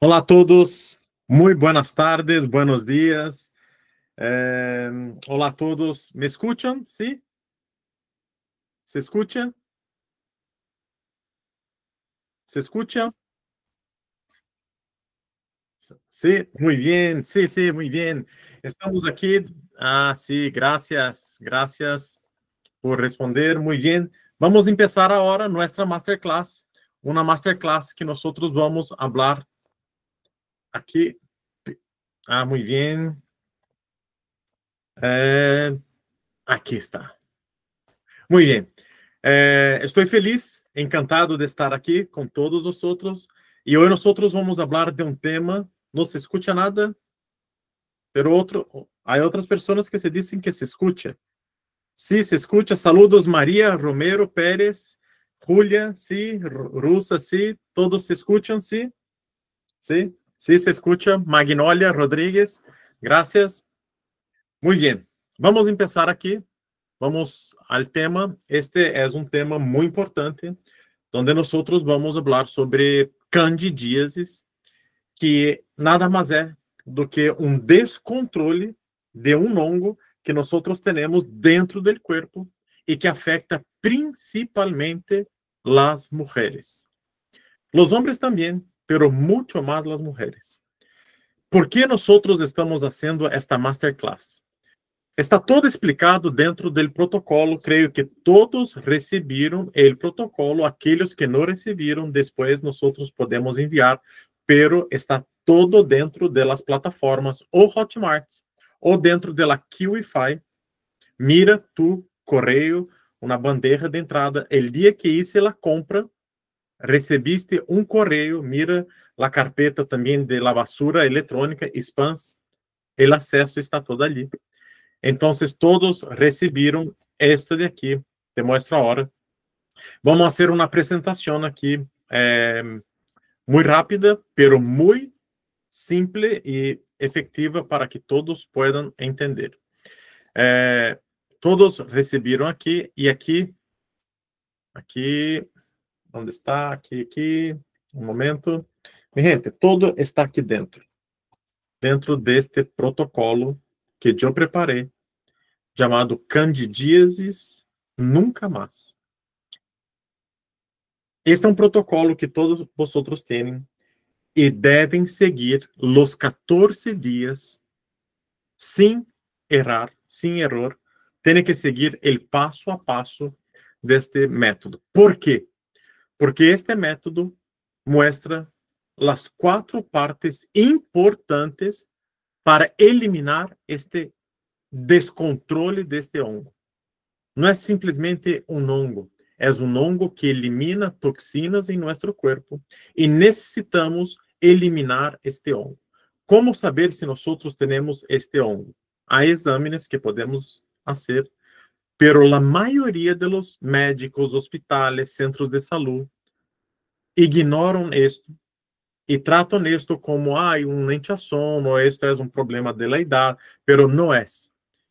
Olá a todos, muito buenas tardes, buenos dias. Olá a todos, ¿me escuchan? ¿Sí? ¿Se escucha? ¿Se escucha? Sí, muy bien, sí, muy bien. Estamos aquí. Sí, gracias por responder, muy bien. Vamos a empezar ahora nuestra masterclass, una masterclass que nosotros vamos a hablar aquí. Muy bien. Aquí está. Muy bien. Estoy feliz, encantado de estar aqui com todos os outros. E hoje nós vamos falar de um tema. Não se escuta nada, pero há outras pessoas que se dizem que se escuta. Sí, se escuta. Saludos, Maria Romero Pérez, Julia, sí, Russa, sí. Todos se escutam, sí? Sí, sí se escuta. Magnolia Rodríguez, gracias. Muy bien. Vamos começar aqui. Vamos ao tema. Este é um tema muito importante, onde nós vamos falar sobre candidíase, que nada mais é do que um descontrole de um hongo que nós temos dentro do corpo e que afeta principalmente as mulheres. Os homens também, pero muito mais as mulheres. ¿Por que nós estamos fazendo esta masterclass? Está todo explicado dentro do protocolo. Creio que todos receberam o protocolo. Aqueles que não receberam, depois nós podemos enviar, pero está todo dentro das plataformas ou Hotmart ou dentro da Kiwify. Mira tu correio, uma bandeja de entrada. El dia que hice a compra, recebiste um correio. Mira a carpeta também de la basura eletrônica, spams. O acesso está todo ali. Então, todos receberam este de aqui. Te mostro a hora. Vamos fazer uma apresentação aqui muito rápida, pero muito simples e efetiva para que todos possam entender. Todos receberam aqui e aqui, onde está? Aqui, um momento. Minha gente, todo está aqui dentro deste protocolo que eu preparei, chamado Candidíase Nunca Mais. Este é um protocolo que todos vocês têm e devem seguir os 14 dias sem errar, sem erro. Tem que seguir o passo a passo deste método. Por quê? Porque este método mostra as 4 partes importantes para eliminar este descontrole deste hongo. Não é simplesmente um hongo, é um hongo que elimina toxinas em nosso corpo e necessitamos eliminar este hongo. Como saber se nós temos este hongo? Há exames que podemos fazer, pero a maioria dos médicos, hospitais, centros de saúde ignoram isto e tratam isto como uma hinchazón, ou isto é um problema da idade, pero não é.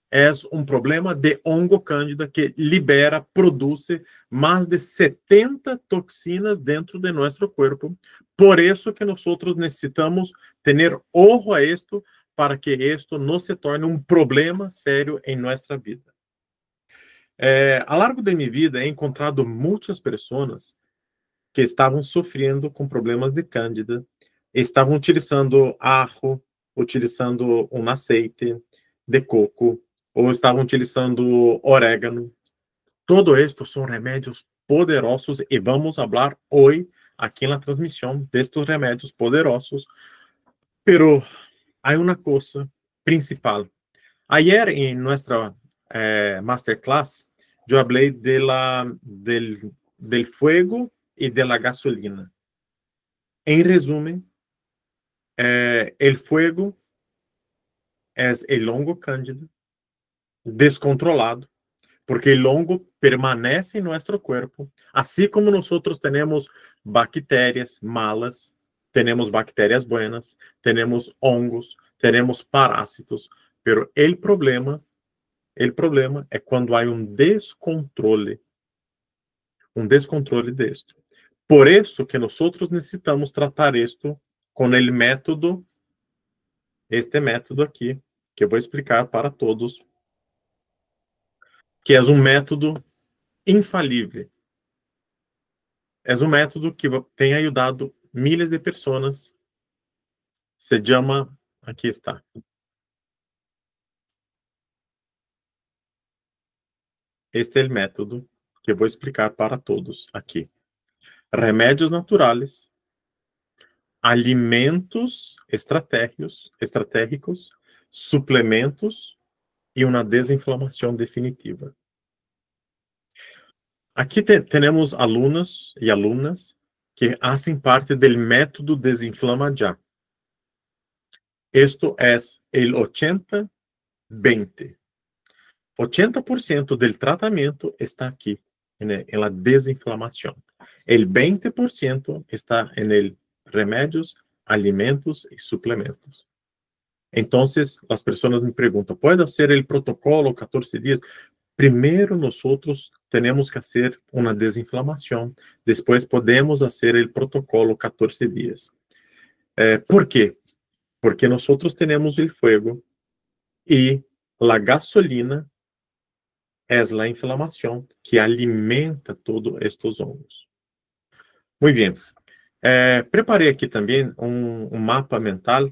É um problema de hongo cândida que libera, produz mais de 70 toxinas dentro de nosso corpo. Por isso que nós necessitamos ter ojo a isto para que isto não se torne um problema sério em nossa vida. Ao largo de minha vida, he encontrado muitas pessoas que estavam sofrendo com problemas de cândida, estavam utilizando ajo, utilizando um aceite de coco, ou estavam utilizando orégano. Todo isto são remédios poderosos e vamos falar hoje aqui na transmissão destes remédios poderosos. Pero há uma coisa principal. Ayer em nossa masterclass, eu falei del fuego e de la gasolina. Em resumo, el fuego é el hongo cândido descontrolado, porque o hongo permanece em nosso corpo, assim como nós temos bactérias malas, temos bactérias buenas, temos hongos, temos parásitos, pero o problema é quando há um descontrole disto. Por isso que nós necessitamos tratar isto com o método, este método aqui, que eu vou explicar para todos, que é um método infalível. É um método que tem ajudado milhares de pessoas. Se chama, aqui está. Este é o método que eu vou explicar para todos aqui. Remédios naturais, alimentos estratégicos, suplementos e uma desinflamação definitiva. Aqui temos alunos e alunas que fazem parte do método Desinflama Já. Esto é o 80-20. 80% do tratamento está aqui, na desinflamação. O 20% está em remédios, alimentos e suplementos. Então, as pessoas me perguntam, pode ser o protocolo 14 dias? Primeiro, nós temos que fazer uma desinflamação. Depois, podemos fazer o protocolo 14 dias. ¿Por quê? Porque nós temos o fogo e a gasolina é a inflamação que alimenta todos estes hongos. Muito bem. Preparei aqui também um mapa mental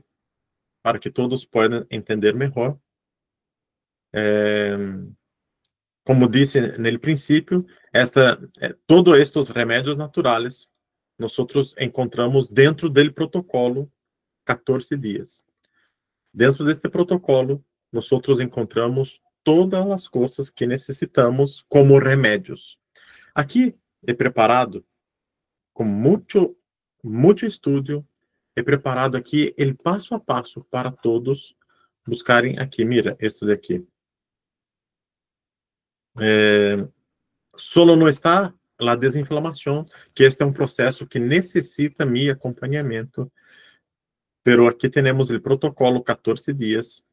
para que todos possam entender melhor. Como disse no princípio, todos estes remédios naturais nós encontramos dentro do protocolo 14 dias. Dentro deste protocolo, nós encontramos todas as coisas que necessitamos como remédios. Aqui é preparado com muito estudo, é preparado aqui o passo a passo para todos buscarem aqui. Mira, este daqui. Solo não está a desinflamação, que este é um processo que necessita meu acompanhamento. Pero aqui temos o protocolo 14 dias,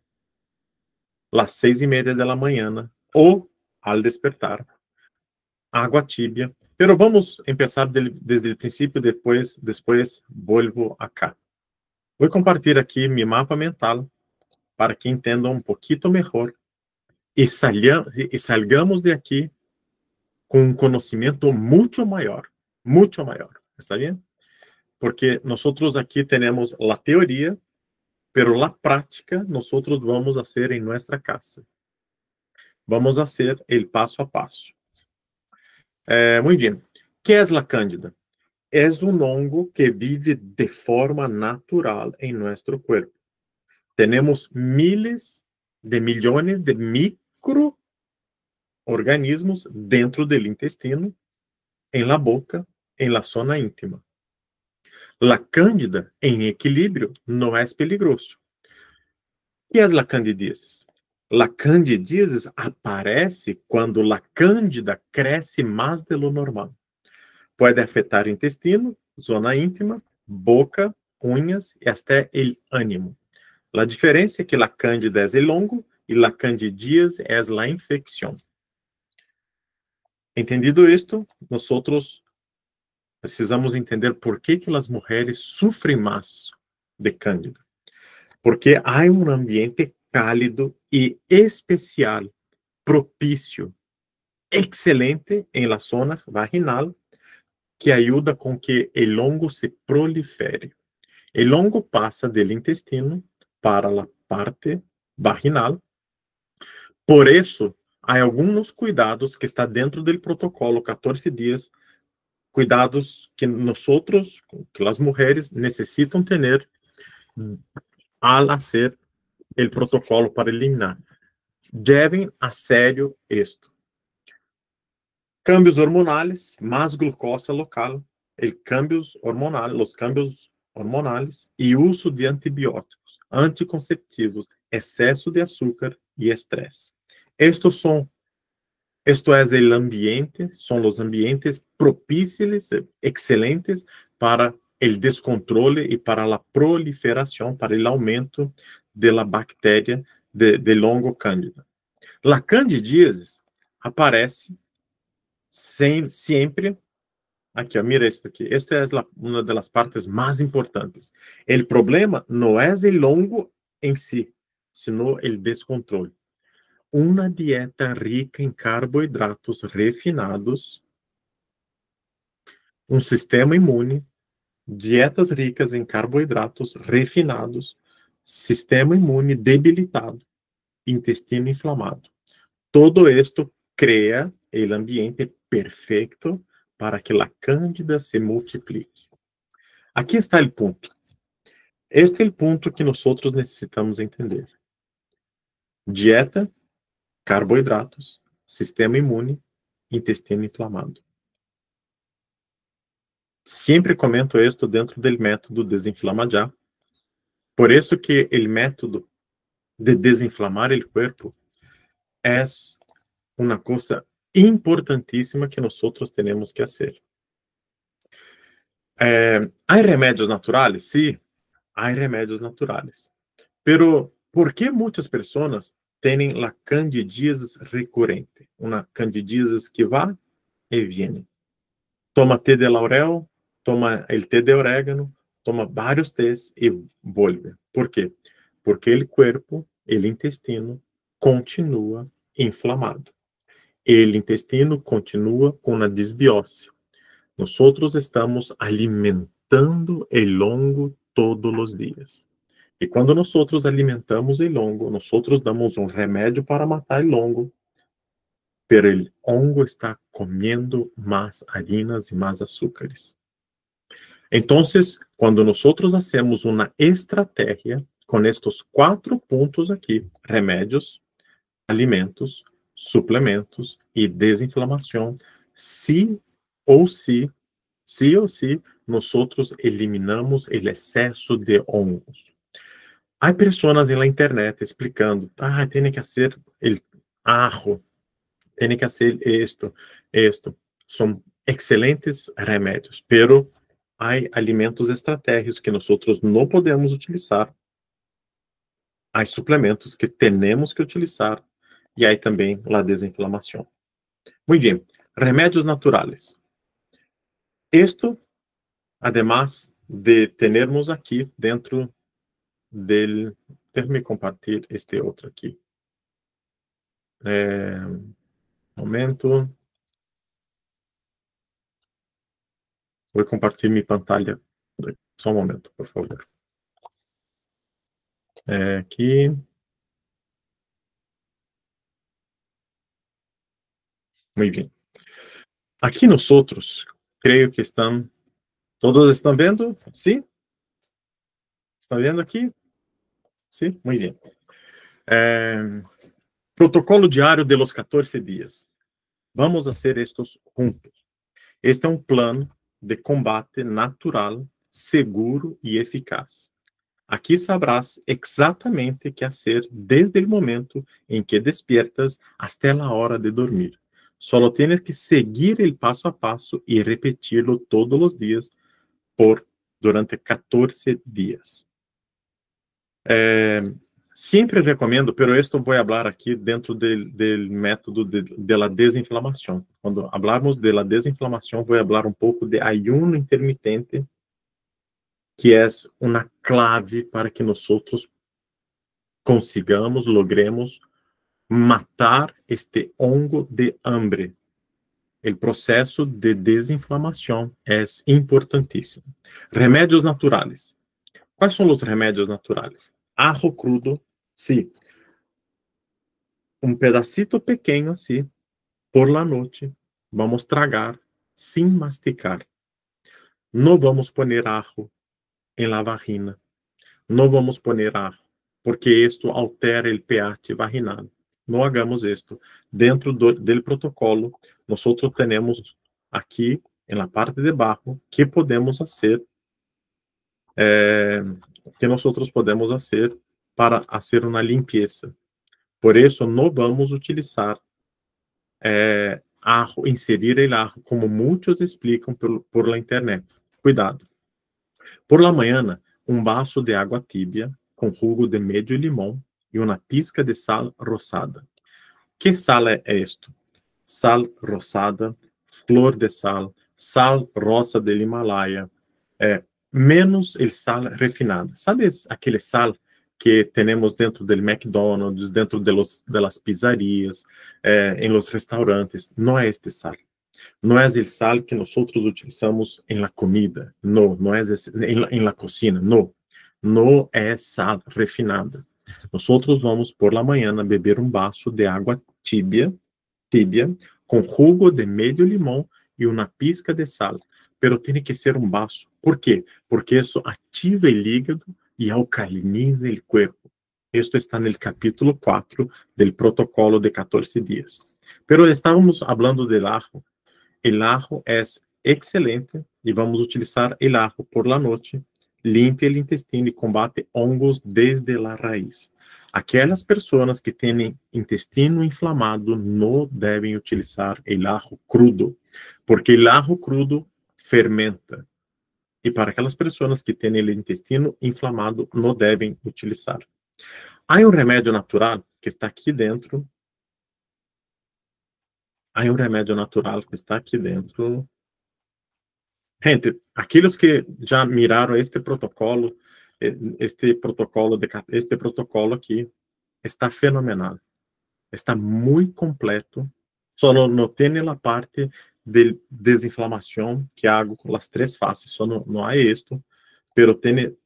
às 6:30 da manhã, ou ao despertar. Água tibia. Pero vamos começar desde o princípio, depois volvo acá. Vou compartilhar aqui meu mapa mental para que entendam um pouquinho melhor e salgamos de aqui com um conhecimento muito maior, está bem? Porque nós aqui temos a teoria, pero a prática nós vamos fazer em nossa casa. Vamos fazer o passo a passo. Muito bem. Que é a cândida? É um hongo que vive de forma natural em nosso corpo. Temos miles de milhões de microorganismos dentro do intestino, em la boca, em la zona íntima. La cândida, em equilíbrio, não é peligroso. O que é a candidíase? La candidíase aparece quando la cândida cresce mais do normal. Pode afetar intestino, zona íntima, boca, unhas e até o ânimo. A diferença é que a cândida é o hongo e a candidíase é a infecção. Entendido isto, nós precisamos entender por que as mulheres sofrem mais de cândida. Porque há um ambiente cálido e especial, propício, excelente em la zona vaginal, que ajuda com que o hongo se prolifere. O hongo passa do intestino para a parte vaginal. Por isso, há alguns cuidados que está dentro do protocolo 14 dias, cuidados que que as mulheres necessitam ter al hacer o protocolo para eliminar. Levem a sério isto. Cambios hormonais, mais glucosa local, os cambios hormonais e uso de antibióticos, anticonceptivos, excesso de açúcar e estresse. Esto é o ambiente, são os ambientes propícios, excelentes para o descontrole e para a proliferação, para o aumento da bactéria de hongo cândida. A candidíase aparece sempre Aquí, mira esto aquí. Esta es una de las partes más importantes. El problema no es el hongo en sí, sino el descontrol. Una dieta rica en carbohidratos refinados, un sistema inmune, dietas ricas em carboidratos refinados, sistema imune debilitado, intestino inflamado. Todo esto crea el ambiente perfecto para que la cándida se multiplique. Aqui está o ponto. Este é o ponto que nós necessitamos entender. Dieta, carboidratos, sistema imune, intestino inflamado. Sempre comento isto dentro do método Desinflama Já. Por isso que o método de desinflamar o corpo é uma coisa importantíssima que nós temos que fazer. Há remédios naturais? Sim, há remédios naturais. Pero, ¿por que muitas pessoas têm a candidíase recorrente? Uma candidíase que vai e vem. Toma té de laurel, toma o té de orégano, toma vários tés e volve. Por quê? Porque o corpo, o intestino, continua inflamado. O intestino continua com a desbiose. Nós estamos alimentando o hongo todos os dias. E quando nós alimentamos o hongo, nós damos um remédio para matar o hongo, pero o hongo está comendo mais harinas e mais açúcares. Então, quando nós hacemos uma estratégia com estes 4 pontos aqui, remédios, alimentos, suplementos e desinflamação, sim ou sim, nós eliminamos o excesso de hongos. Há pessoas na internet explicando, tem que fazer o ajo, tem que fazer isto. São excelentes remédios, pero há alimentos estratégicos que nós não podemos utilizar. Há suplementos que temos que utilizar e há também a desinflamação. Muito bem, remédios naturais. Isto, además de termos aqui dentro del... Déjame compartilhar este outro aqui. Momento. Vou compartilhar minha pantalla. Só um momento, por favor. Aqui. Muito bem. Aqui nós creio que estão... Todos estão vendo? Sim? Estão vendo aqui? Sim? Muito bem. Protocolo diário de los 14 dias. Vamos fazer estes juntos. Este é um plano de combate natural, seguro e eficaz. Aqui sabrás exatamente o que fazer desde o momento em que despiertas até a hora de dormir. Só tienes que seguir o passo a passo e repetirlo todos os dias durante 14 dias. Sempre recomendo, pero esto vou falar aqui dentro do método de la desinflamação. Quando falarmos de la desinflamação, vou falar um pouco de ayuno intermitente, que é uma clave para que nós logremos matar este hongo de hambre. O processo de desinflamação é importantíssimo. Remédios naturais. Quais são os remédios naturais? Ajo crudo, sim. Um pedacito pequeno assim, por la noite, vamos tragar sem masticar. Não vamos poner ajo em la vagina. Não vamos poner ajo, porque isto altera o pH vaginal. Não hagamos isto. Dentro do protocolo, nós temos aqui, na parte de baixo, que podemos fazer que nós podemos fazer para fazer uma limpeza. Por isso, não vamos utilizar ajo, inserir o ajo, como muitos explicam por la internet. Cuidado. Por la manhã, um vaso de água tibia com jugo de medio limão e uma pizca de sal rosada. Que sal é isto? Sal rosada, flor de sal, sal rosa del Himalaia, menos el sal refinada. ¿Sabes aquele sal que temos dentro do McDonald's, dentro de las pizzarias, em los restaurantes? Não é este sal. Não é o sal que nós utilizamos em la comida. Não é em la cocina. Não é sal refinada. Nós vamos por la manhã beber um vaso de água tibia, com jugo de meio limão e uma pizca de sal. Pero tem que ser um vaso. Por quê? Porque isso ativa o hígado e alcaliniza o corpo. Isto está no capítulo 4 do protocolo de 14 dias. Pero estávamos falando del ajo. El ajo é excelente e vamos utilizar el ajo por la noche. Limpia o intestino e combate hongos desde la raiz. Aquelas pessoas que têm intestino inflamado não devem utilizar el ajo crudo, porque el ajo crudo fermenta. E para aquelas pessoas que têm o intestino inflamado, não devem utilizar. Há um remédio natural que está aqui dentro. Há um remédio natural que está aqui dentro. Gente, aqueles que já miraram este protocolo aqui está fenomenal. Está muito completo. Só não tem a parte de desinflamação que hago com as 3 fases. Só não há isto, pero tem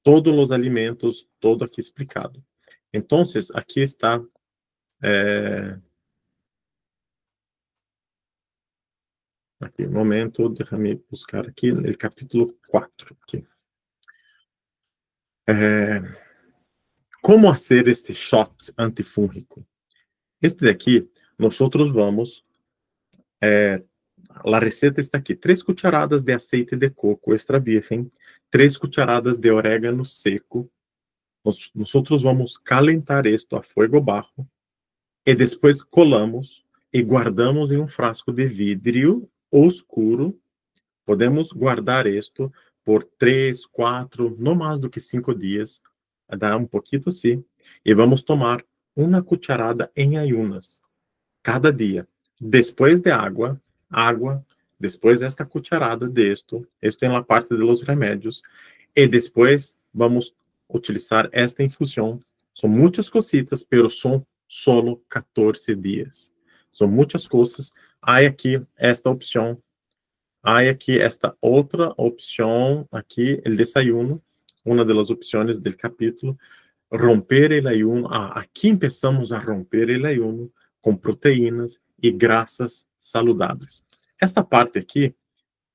todos os alimentos, todo aqui explicado. Então, aqui está aqui, momento, deixa-me buscar aqui no capítulo 4. Aqui. Como fazer este shot antifúngico? Este daqui, nós vamos... a receita está aqui. 3 cucharadas de aceite de coco extra virgem, 3 cucharadas de orégano seco. Nós vamos calentar isto a fogo baixo e depois colamos e guardamos em um frasco de vidro oscuro. Podemos guardar isto por 3, 4, não mais do que 5 dias. Dá um pouquinho assim. E vamos tomar uma cucharada em ayunas cada dia. Depois de água, depois esta cucharada de esto é na parte dos remédios, e depois vamos utilizar esta infusão. São muitas cositas, pero são solo 14 dias. São muitas coisas. Há aqui esta opção, há aqui esta outra opção, aqui, o desayuno, uma das opções do capítulo, romper el ayuno. Aqui começamos a romper el ayuno com proteínas e graxas saludáveis. Esta parte aqui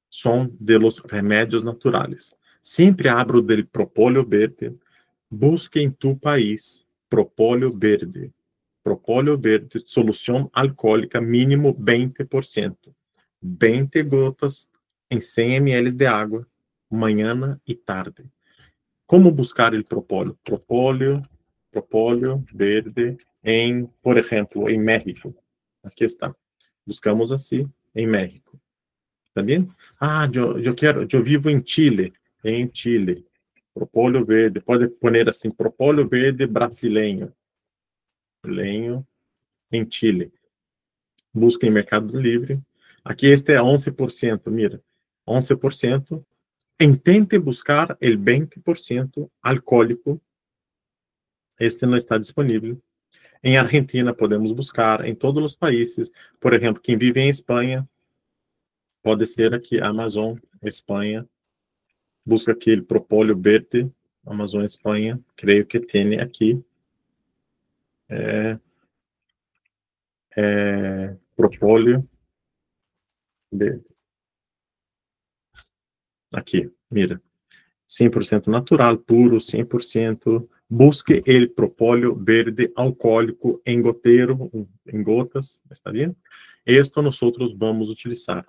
são de los remédios naturais. Sempre abro del propóleo verde. Busque em tu país propóleo verde. Propóleo verde, solução alcoólica, mínimo 20%. 20 gotas em 100 ml de água, manhã e tarde. Como buscar o propóleo? Propóleo verde por exemplo, em México. Aqui está. Buscamos assim, em México. Está bem? Eu vivo em Chile. Em Chile. Propóleo verde. Pode pôr assim, propóleo verde brasileiro. Em Chile. Busca em Mercado Livre. Aqui este é 11%, mira. 11%. Intente buscar o 20% alcoólico. Este não está disponível. Em Argentina podemos buscar, em todos os países. Por exemplo, quem vive em Espanha, pode ser aqui, Amazon, Espanha. Busca aqui o propóleo verde, Amazon, Espanha. Creio que tem aqui. Propóleo verde. Aqui, mira. 100% natural, puro, 100%. Busque o propóleo verde alcoólico em goteiro, em gotas, está bem? Esto nós vamos utilizar.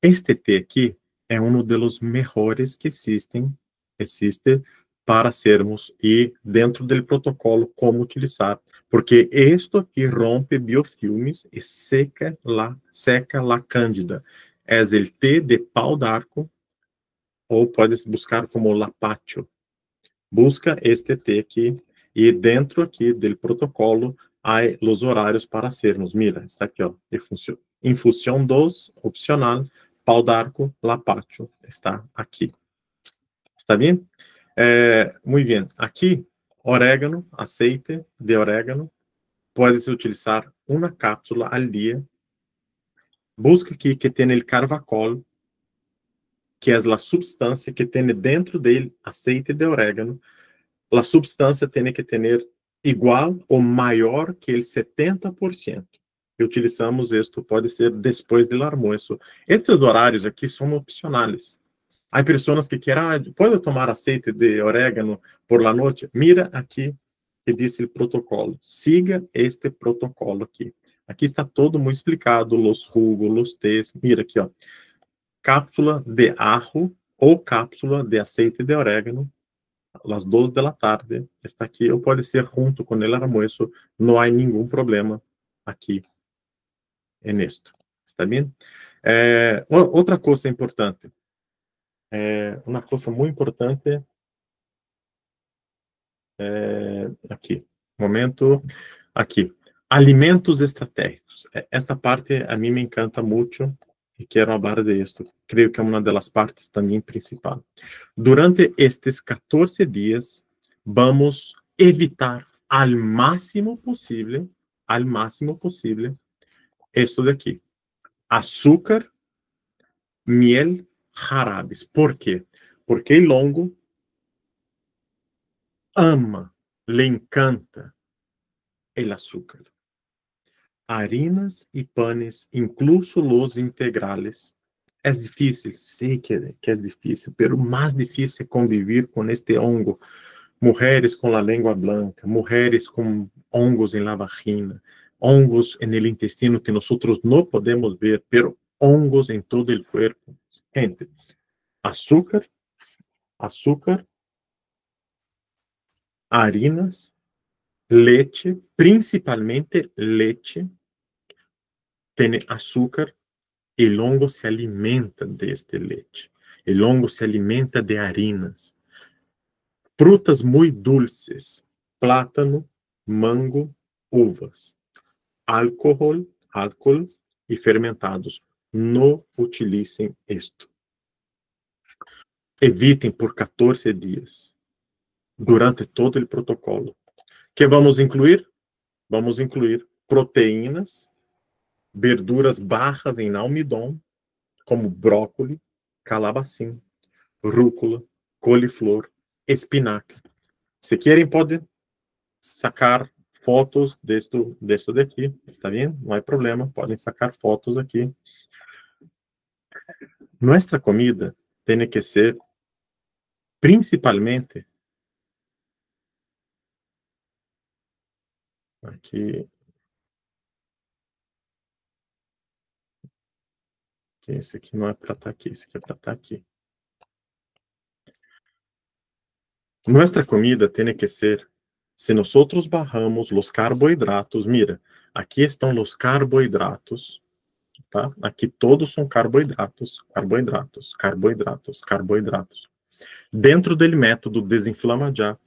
Este té aqui é um dos melhores que existe para sermos e dentro do protocolo como utilizar, porque isto aqui rompe biofilmes e seca la cândida. É o té de pau d'arco, ou pode buscar como lapatio. Busca este té aqui e dentro aqui do protocolo há os horários para sermos. Mira, está aqui, ó, infusão 2, opcional, Pau d'arco, lapatio, está aqui. Está bem? Muito bem. Aqui, orégano, aceite de orégano. Pode-se utilizar uma cápsula al dia. Busca aqui que tenha o carvacol, que é a substância que tem dentro dele aceite de orégano. A substância tem que ter igual ou maior que o 70%. E utilizamos isto, pode ser depois do almoço. Estes horários aqui são opcionais. Há pessoas que querem, pode tomar aceite de orégano por la noite? Mira aqui que diz o protocolo. Siga este protocolo aqui. Aqui está todo muito explicado, os jugos, os tés. Mira aqui, ó. Cápsula de ajo ou cápsula de aceite de orégano, às 2 da tarde, está aqui, ou pode ser junto com o almoço, não há nenhum problema aqui nisto. Está bem? Outra coisa importante, uma coisa muito importante, aqui, momento, aqui, alimentos estratégicos. Esta parte a mim me encanta muito e quero falar de isto. Creio que é uma das partes também principal. Durante estes 14 dias, vamos evitar ao máximo possível, isto daqui: açúcar, miel, jarabes. Por quê? Porque o longo ama, le encanta o açúcar. Harinas e panes, incluso los integrales. É difícil, sei que é difícil, mas o mais difícil é conviver com este hongo. Mulheres com a língua branca, mulheres com hongos em la vagina, hongos en el intestino que nós não podemos ver, pero hongos em todo o corpo. Gente, açúcar, harinas, leite, principalmente leite, tem açúcar, e o hongo se alimenta deste leite. O hongo se alimenta de harinas. Frutas muito dulces, plátano, mango, uvas. Álcool e fermentados. Não utilizem isto. Evitem por 14 dias, durante todo o protocolo. Que vamos incluir? Vamos incluir proteínas, verduras bajas em almidão, como brócolis, calabacim, rúcula, coliflor, espinaca. Se querem, podem sacar fotos disto daqui, está bem? Não há problema, podem sacar fotos aqui. Nossa comida tem que ser principalmente aqui, que esse aqui não é para estar aqui, esse aqui é para estar aqui. Nossa comida tem que ser, se nós barramos os carboidratos, mira, aqui estão os carboidratos, tá? Aqui todos são carboidratos. Dentro do método Desinflama Já,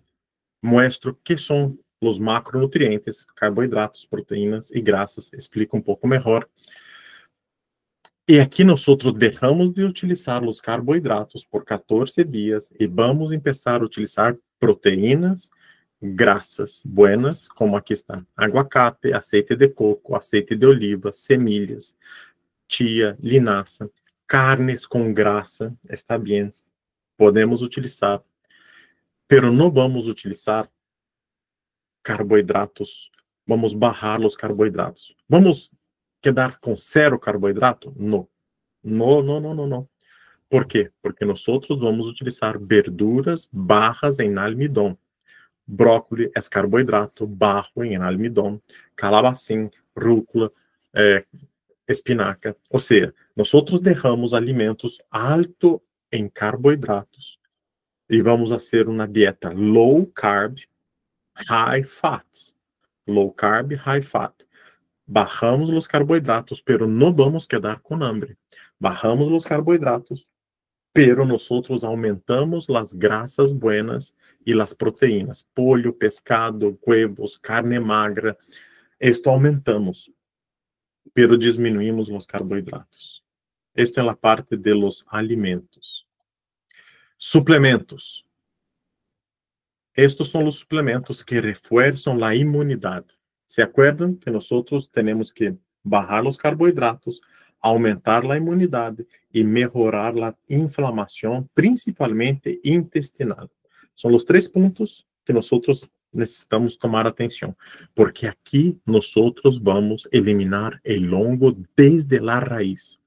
mostro que são os macronutrientes, carboidratos, proteínas e graças, explico um pouco melhor. E aqui nós deixamos de utilizar os carboidratos por 14 dias e vamos começar a utilizar proteínas, graças buenas, como aqui está, aguacate, aceite de coco, aceite de oliva, semilhas, chia, linaça, carnes com graça, está bem, podemos utilizar, pero não vamos utilizar carboidratos, vamos barrar os carboidratos. Vamos quedar com zero carboidrato? Não. Não. Por quê? Porque nós vamos utilizar verduras barras em almidão. Brócolis é carboidrato barro em almidão. Calabacim, rúcula, espinaca. Ou seja, nós derramos alimentos alto em carboidratos e vamos fazer uma dieta low carb, high fat. Low carb, high fat. Bajamos os carboidratos, pero não vamos quedar com hambre. Bajamos os carboidratos, pero nosotros aumentamos as grasas buenas e as proteínas. Pollo, pescado, huevos, carne magra. Esto aumentamos, pero diminuímos os carboidratos. Esto en la parte de los alimentos. Suplementos. Estos son los suplementos que refuerzan la inmunidad. ¿Se acuerdan que nosotros tenemos que bajar los carbohidratos, aumentar la inmunidad y mejorar la inflamación, principalmente intestinal? Son los 3 puntos que nosotros necesitamos tomar atención, porque aquí nosotros vamos a eliminar el hongo desde la raíz.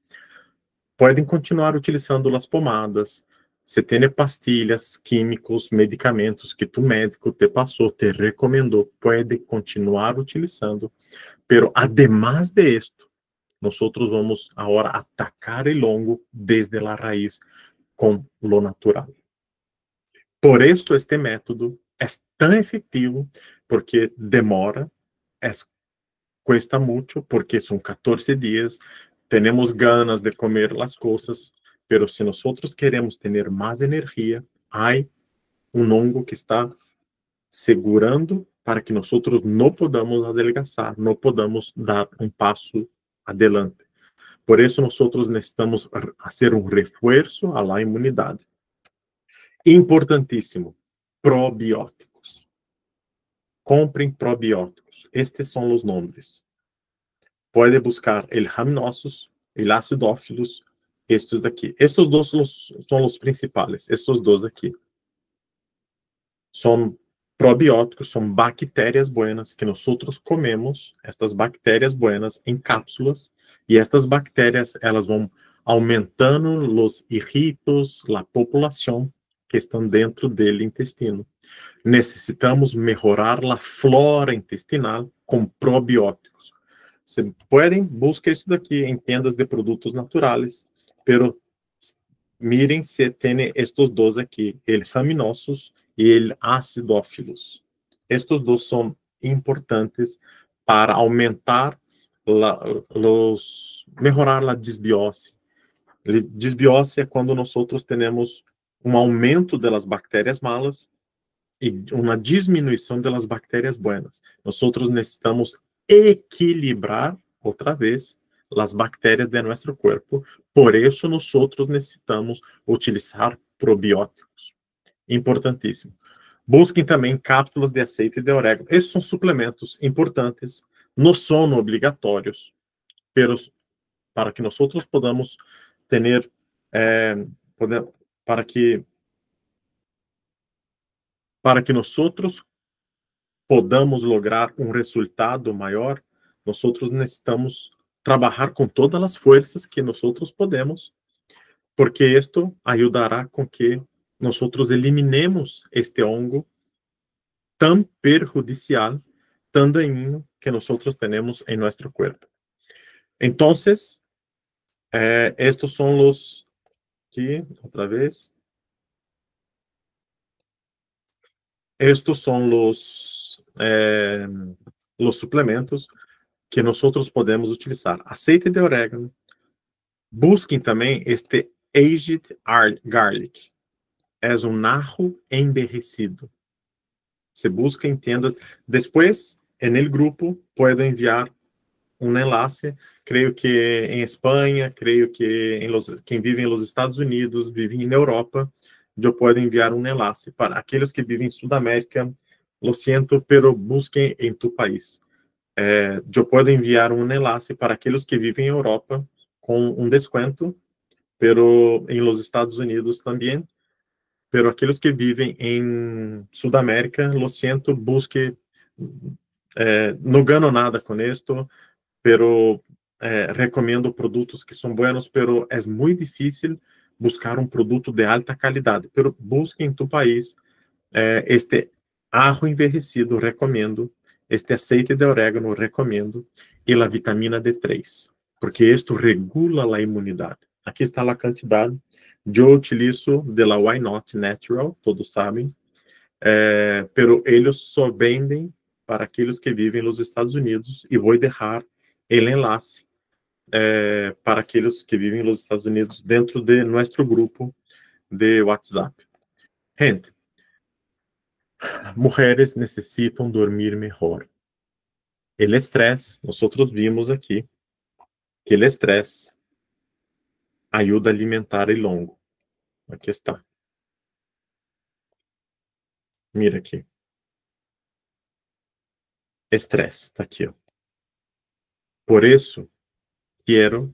Pueden continuar utilizando las pomadas. Se tiene pastillas, químicos, medicamentos que tu médico te pasó, te recomendó, puede continuar utilizando. Pero además de esto, nosotros vamos ahora a atacar el hongo desde la raíz con lo natural. Por esto este método es tan efectivo, porque demora, cuesta mucho, porque son 14 días, tenemos ganas de comer las cosas, pero si nosotros queremos tener más energía, hay un hongo que está segurando para que nosotros no podamos adelgazar, no podamos dar un paso adelante. Por eso nosotros necesitamos hacer un refuerzo a la inmunidad. Importantísimo, probióticos. Comprem probióticos. Estes são os nomes. Pode buscar el Rhamnosus, el Acidófilos, estes daqui. Estes dois são os principais, estes dois aqui. São probióticos, são bactérias buenas que nós comemos, estas bactérias buenas em cápsulas, e estas bactérias, elas vão aumentando os irritos, a população que estão dentro do intestino. Necessitamos melhorar a flora intestinal com probióticos. Você podem buscar isso daqui em tendas de produtos naturais, pero miren se tem estes dois aqui, el Rhamnosus e el Acidófilos. Estes dois são importantes para aumentar melhorar a desbiose. Desbiose é quando nós temos um aumento das bactérias malas e uma diminuição das bactérias buenas. Nós necessitamos equilibrar outra vez as bactérias de nosso corpo. Por isso, nós necessitamos utilizar probióticos. Importantíssimo. Busquem também cápsulas de azeite de orégano. Esses são suplementos importantes, não são obrigatórios, para que nós podamos ter, para que nós podamos lograr um resultado maior, nós necessitamos trabalhar com todas as forças que nós podemos, porque isto ajudará com que nós eliminemos este hongo tão perjudicial, tão daninho que nós temos em nosso corpo. Então, estes são os que, outra vez, estes são os suplementos que nós podemos utilizar. Aceite de orégano. Busquem também este Aged Garlic. É um ajo envelhecido. Se busca em tendas. Depois, no grupo, pode enviar um enlace. Creio que em Espanha, creio que quem vive nos Estados Unidos, vive na Europa, eu posso enviar um enlace para aqueles que vivem em Sudamérica. Lo siento, pero busquem em tu país. Eu posso enviar um enlace para aqueles que vivem em Europa com um desconto, pero em los Estados Unidos também. Pero aqueles que vivem em Sudamérica, lo siento, busque. Não ganho nada com isto, pero recomendo produtos que são buenos, pero é muito difícil buscar um produto de alta qualidade. Pero busque em tu país este ajo envelhecido, recomendo. Este aceite de orégano, recomendo. E a vitamina D3, porque isto regula a imunidade. Aqui está a quantidade. Eu utilizo de la Why Not Natural, todos sabem. Pero eles só vendem para aqueles que vivem nos Estados Unidos. E vou deixar o enlace para aqueles que vivem nos Estados Unidos dentro de nosso grupo de WhatsApp. Gente, mulheres necessitam dormir melhor. O estresse, nós vimos aqui que o estresse Ajuda alimentar el hongo. Aqui está. Mira aqui. Estresse, está aqui, ó. Por isso, quero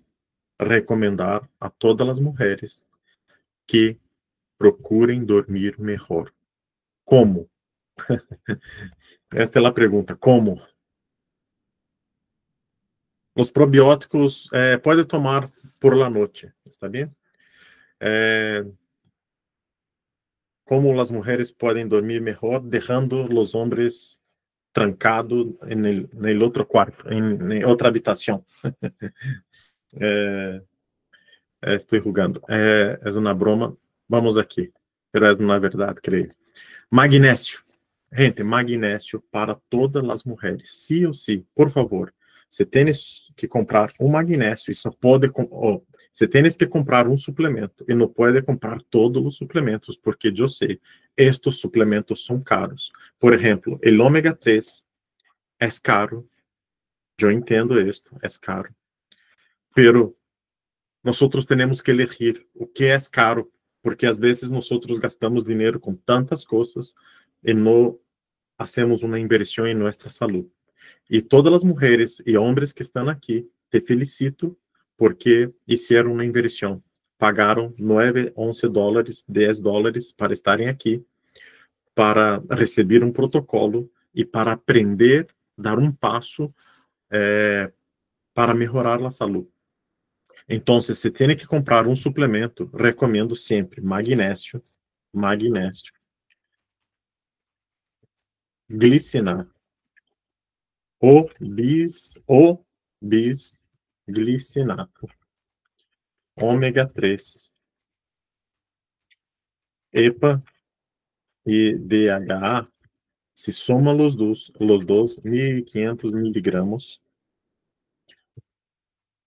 recomendar a todas as mulheres que procurem dormir melhor. Como? Esta é a pergunta. Como? Os probióticos pode tomar por la noite, está bem? Como as mulheres podem dormir melhor, deixando os homens trancados em outro quarto, em outra habitação. Estou jugando. É uma broma. Vamos aqui. Pero é na verdade, creio. Magnésio. Gente, magnésio para todas as mulheres. Sim ou sim, por favor. Você tem que comprar um magnésio e só pode... você tem que comprar um suplemento e não pode comprar todos os suplementos, porque eu sei, estes suplementos são caros. Por exemplo, o ômega 3 é caro. Eu entendo isto, é caro. Pero nós temos que elegir o que é caro, porque às vezes nós gastamos dinheiro com tantas coisas e não hacemos uma inversão em nossa saúde. E todas as mulheres e homens que estão aqui, te felicito porque fizeram uma inversão. Pagaram 9, 11 dólares, 10 dólares para estarem aqui, para receber um protocolo e para aprender, dar um passo para melhorar a saúde. Então, se você tem que comprar um suplemento, recomendo sempre magnésio, glicinato, o bisglicinato, ômega 3, EPA e DHA, se soma os dois, 1.500 miligramos.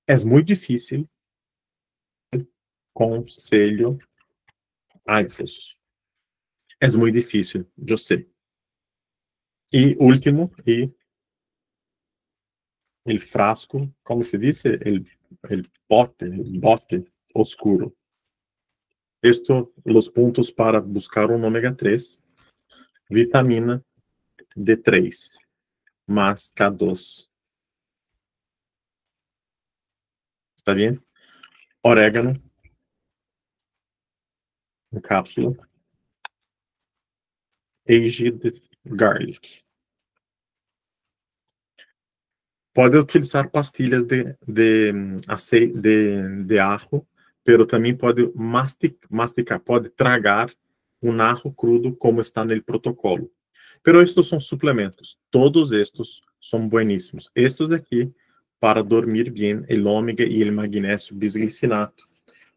É muito difícil. Conselho AIFOS. É muito difícil, eu sei. E último, o frasco, como se diz? O bote oscuro. Estes os pontos para buscar um ômega 3, vitamina D3, mais K2. Está bem? Orégano, em cápsula. Aged garlic. Pode utilizar pastilhas de ajo, pero também pode masticar, pode tragar um ajo crudo, como está no protocolo. Pero estes são suplementos. Todos estes são bueníssimos. Estes aqui, para dormir bem, o ômega e o magnésio bisglicinato.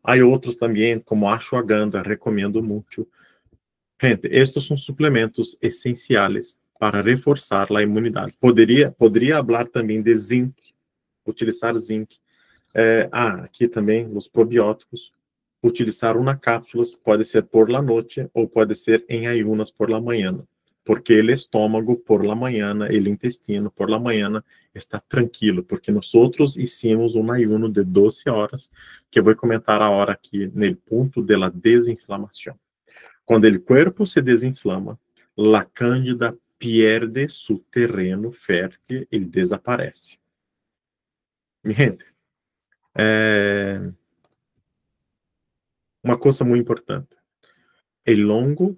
Há outros também, como ashwagandha, recomendo muito. Gente, estes são suplementos essenciais para reforçar a imunidade. Poderia falar também de zinc, utilizar zinc. Aqui também os probióticos. Utilizar uma cápsula, pode ser por la noite ou pode ser em ayunas por la manhã, porque o estômago por la manhã, o intestino por la manhã está tranquilo, porque nós hicimos um ayuno de 12 horas, que eu vou comentar agora aqui no ponto de la desinflamação. Quando o corpo se desinflama, a cândida perde su terreno fértil e desaparece. Gente, uma coisa muito importante. El hongo,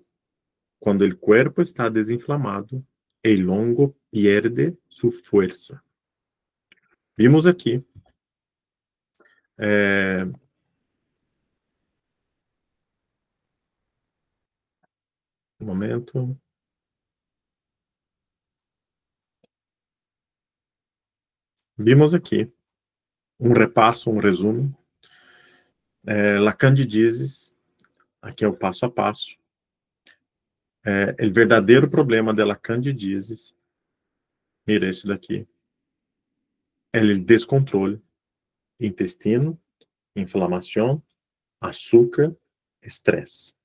quando o corpo está desinflamado, el hongo perde su fuerza. Vimos aqui um momento. Vimos aqui um repasso, um resumo. La candidíase, aqui é o passo a passo. O verdadeiro problema da candidíase, mira isso daqui, é o descontrole, intestino, inflamação, açúcar, estresse.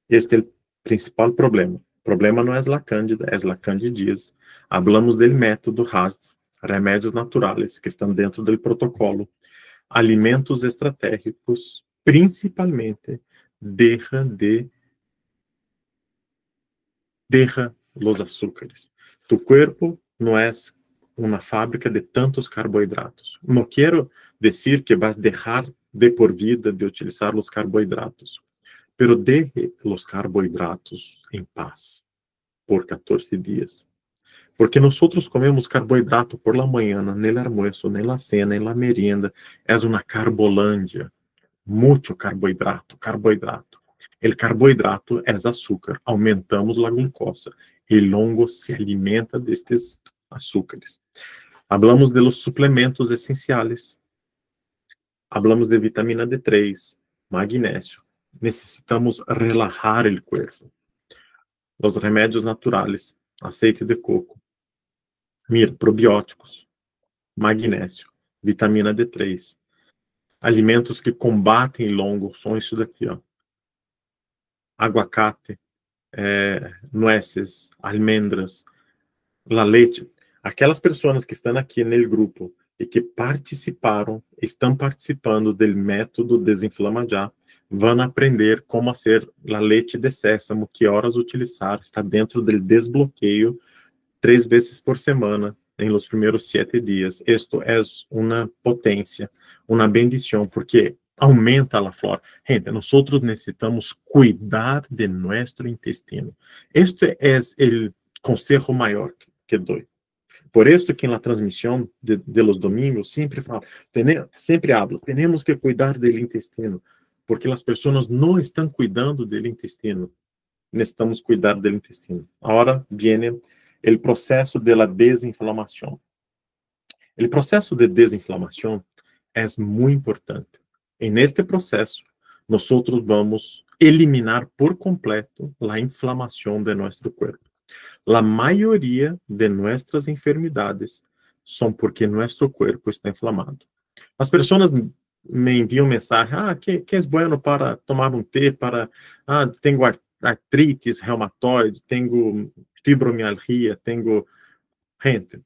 Este é o principal problema. O problema não é a cândida, é a candidíase. Hablamos do método HASD, remédios naturais que estão dentro do protocolo. alimentos estratégicos, principalmente, deja los azúcares. Tu cuerpo no es una fábrica de tantos carbohidratos. No quiero decir que vas a dejar de por vida de utilizar los carbohidratos, pero deje los carbohidratos en paz por 14 días. Porque nosotros comemos carbohidrato por la mañana, en el almuerzo, en la cena, en la merienda. Es una carbolândia. Mucho carbohidrato, carbohidrato. El carbohidrato es azúcar. Aumentamos la glucosa. El hongo se alimenta de estos azúcares. Hablamos de los suplementos esenciales. Hablamos de vitamina D3, magnesio. Necesitamos relajar el cuerpo. Los remédios naturales, aceite de coco. Mira, probióticos, magnésio, vitamina D3. Alimentos que combatem longo são isso daqui, ó. Aguacate, nueces, almendras, la leite. Aquelas pessoas que estão aqui no grupo e que estão participando do método Desinflama Já, vão aprender como fazer a leite de sésamo, que horas utilizar, está dentro do desbloqueio 3 vezes por semana, em los primeiros 7 dias. Esto é uma potência, uma bendição, porque aumenta a flora. Gente, nós necessitamos cuidar de nosso intestino. Este é o conselho maior que dou. Por isso que na transmissão de los domingos sempre falo, sempre hablo, temos que cuidar do intestino, porque as pessoas não estão cuidando do intestino. Necessitamos cuidar do intestino. Agora vem o processo de la desinflamação. O processo de desinflamação é muito importante. E neste processo, nós vamos eliminar por completo a inflamação de nosso corpo. A maioria de nossas enfermidades são porque nosso corpo está inflamado. As pessoas me enviam mensagem, que é bueno para tomar um té, tenho artrites reumatoide, tenho fibromialgia, tenho... Gente,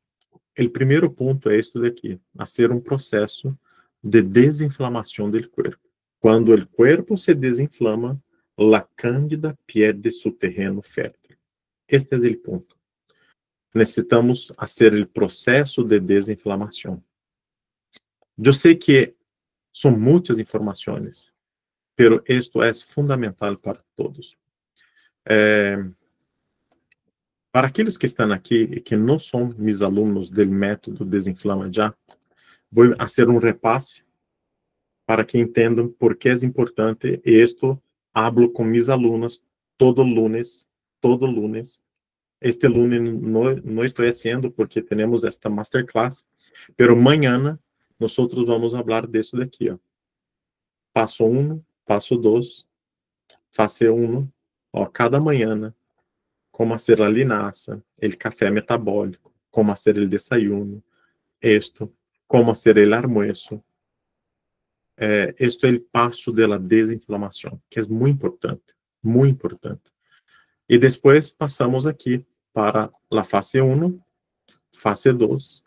o primeiro ponto é isso daqui, a ser um processo de desinflamação do corpo. Quando o corpo se desinflama, a cândida perde seu terreno fértil. Este é o ponto. Necessitamos fazer o processo de desinflamação. Eu sei que são muitas informações, pero isto é fundamental para todos. Para aqueles que estão aqui e que não são meus alunos do método Desinflama Já, vou fazer um repasse para que entendam por que é importante. E isto hablo com meus alunos todo lunes. Este lunes não estou fazendo porque temos esta masterclass, pero amanhã nós vamos falar disso daqui, ó. Passo 1, passo 2, fase 1, ó, cada manhã, como fazer a linaza, o café metabólico, como fazer o desayuno, como fazer o almuerzo. Este é o passo da desinflamação, que é muito importante, muito importante. E depois passamos aqui para a fase 1, fase 2,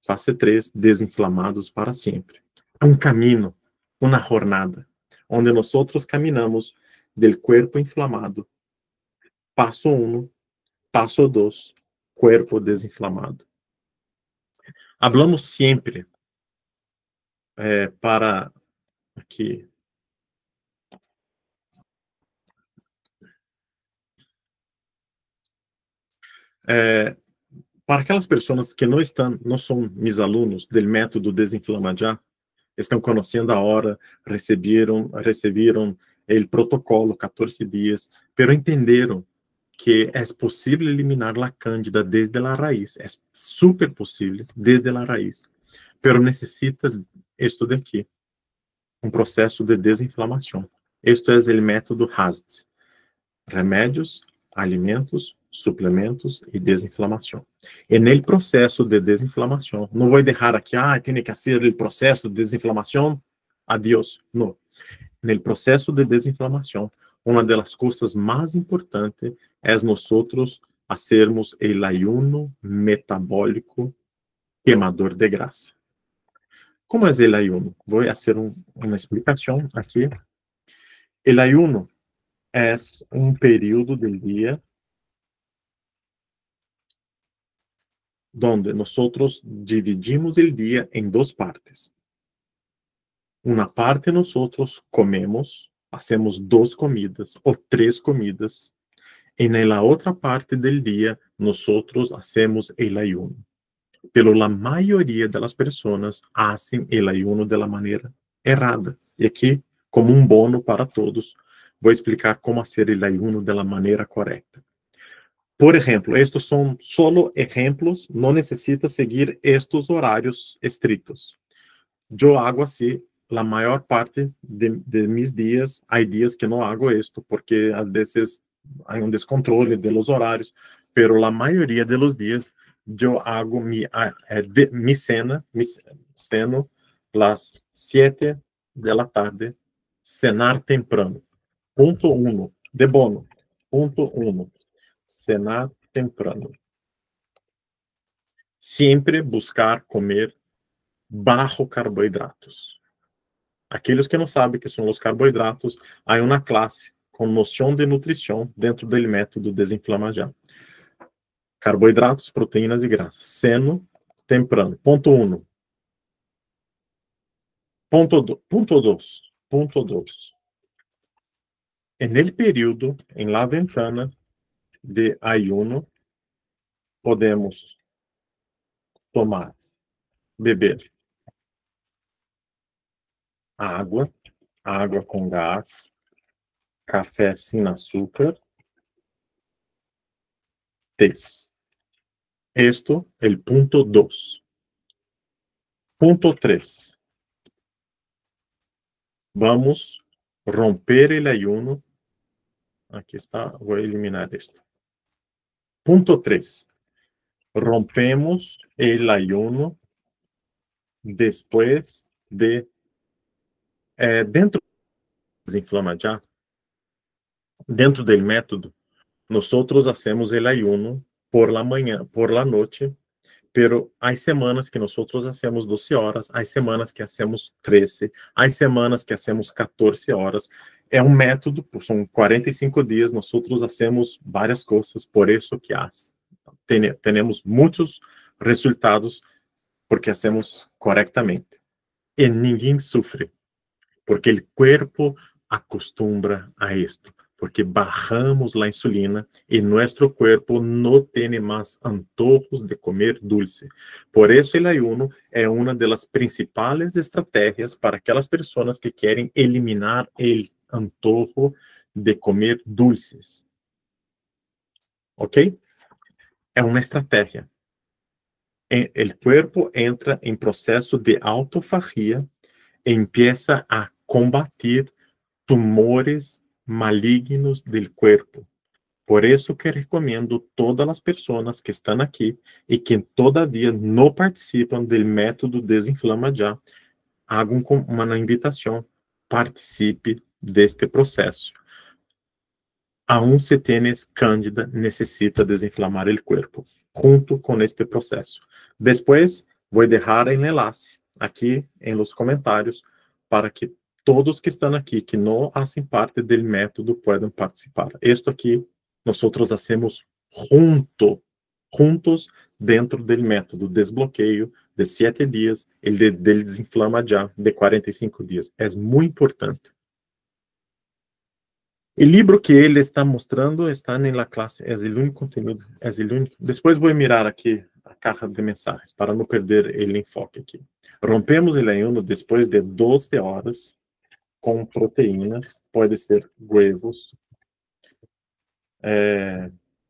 fase 3, desinflamados para sempre. É um caminho, uma jornada, onde nós caminhamos do corpo inflamado. Passo 1, passo 2, corpo desinflamado. Hablamos sempre para aqui. Para aquelas pessoas que não são meus alunos do método Desinflama Já, estão conhecendo a hora, receberam o protocolo, 14 dias, pero entenderam que é possível eliminar a cândida desde a raiz. É super possível desde a raiz. Pero necessita isto daqui, um processo de desinflamação. Este é o método HASD. Remédios, alimentos, suplementos e desinflamação. E no processo de desinflamação, não vou deixar aqui, tem que fazer o processo de desinflamação, adiós. Não. No processo de desinflamação, uma das coisas mais importantes é nós fazermos o ayuno metabólico queimador de grasa. ¿Cómo es el ayuno? Voy a hacer una explicación aquí. El ayuno es un periodo del día donde nosotros dividimos el día en dos partes. Una parte nosotros comemos, hacemos 2 comidas o 3 comidas, y en la otra parte del día nosotros hacemos el ayuno. Pero la mayoría de las personas hacen el ayuno de la manera errada. Y aquí, como un bono para todos, voy a explicar cómo hacer el ayuno de la manera correcta. Por ejemplo, estos son solo ejemplos, no necesita seguir estos horarios estrictos. Yo hago así la mayor parte de mis días. Hay días que no hago esto porque a veces hay un descontrol de los horarios, pero la mayoría de los días yo hago mi cena, ceno las 7 de la tarde, cenar temprano. Punto 1, de bono. Punto 1, cenar temprano. Siempre buscar comer bajo carbohidratos. Aqueles que não sabem que são os carboidratos, há uma classe com noção de nutrição dentro do método Desinflama Já. Carboidratos, proteínas e graxas. Seno temprano. Ponto 1. Ponto 2. En el período, en la ventana de ayuno, podemos beber água com gás, café sem açúcar, tés. Esto, el punto 2. Punto 3. Vamos romper el ayuno. Aquí está, voy a eliminar esto. Punto 3. Rompemos el ayuno después de... dentro do Desinflama Já, dentro del método, nosotros hacemos el ayuno por la mañana, por la noche, pero hay semanas que nosotros hacemos 12 horas, hay semanas que hacemos 13, hay semanas que hacemos 14 horas. É um método, são 45 dias, nosotros hacemos várias coisas, por isso que temos muitos resultados, porque hacemos corretamente. E ninguém sofre, porque o corpo acostumbra a esto, porque bajamos la insulina y nuestro cuerpo no tiene más antojos de comer dulce. Por eso el ayuno es una de las principales estrategias para aquellas personas que quieren eliminar el antojo de comer dulces. ¿Ok? Es una estrategia. El cuerpo entra en proceso de autofagia e empieza a combatir tumores malignos del cuerpo. Por eso que recomiendo todas las personas que están aquí y que todavía no participan del método Desinflama Já, hagan una invitación, participe de este proceso. Aún si tienes cándida, necesita desinflamar el cuerpo, junto con este proceso. Después voy a dejar el enlace aquí en los comentarios para que todos que estão aqui, que não fazem parte do método, podem participar. Isto aqui, nós hacemos juntos dentro do método desbloqueio de 7 dias, e de Desinflama Já de 45 dias. É muito importante. O livro que ele está mostrando está na classe, é o único conteúdo, é o único. Depois vou mirar aqui a caixa de mensagens, para não perder o enfoque aqui. Rompemos o ayuno depois de 12 horas, com proteínas, pode ser huevos,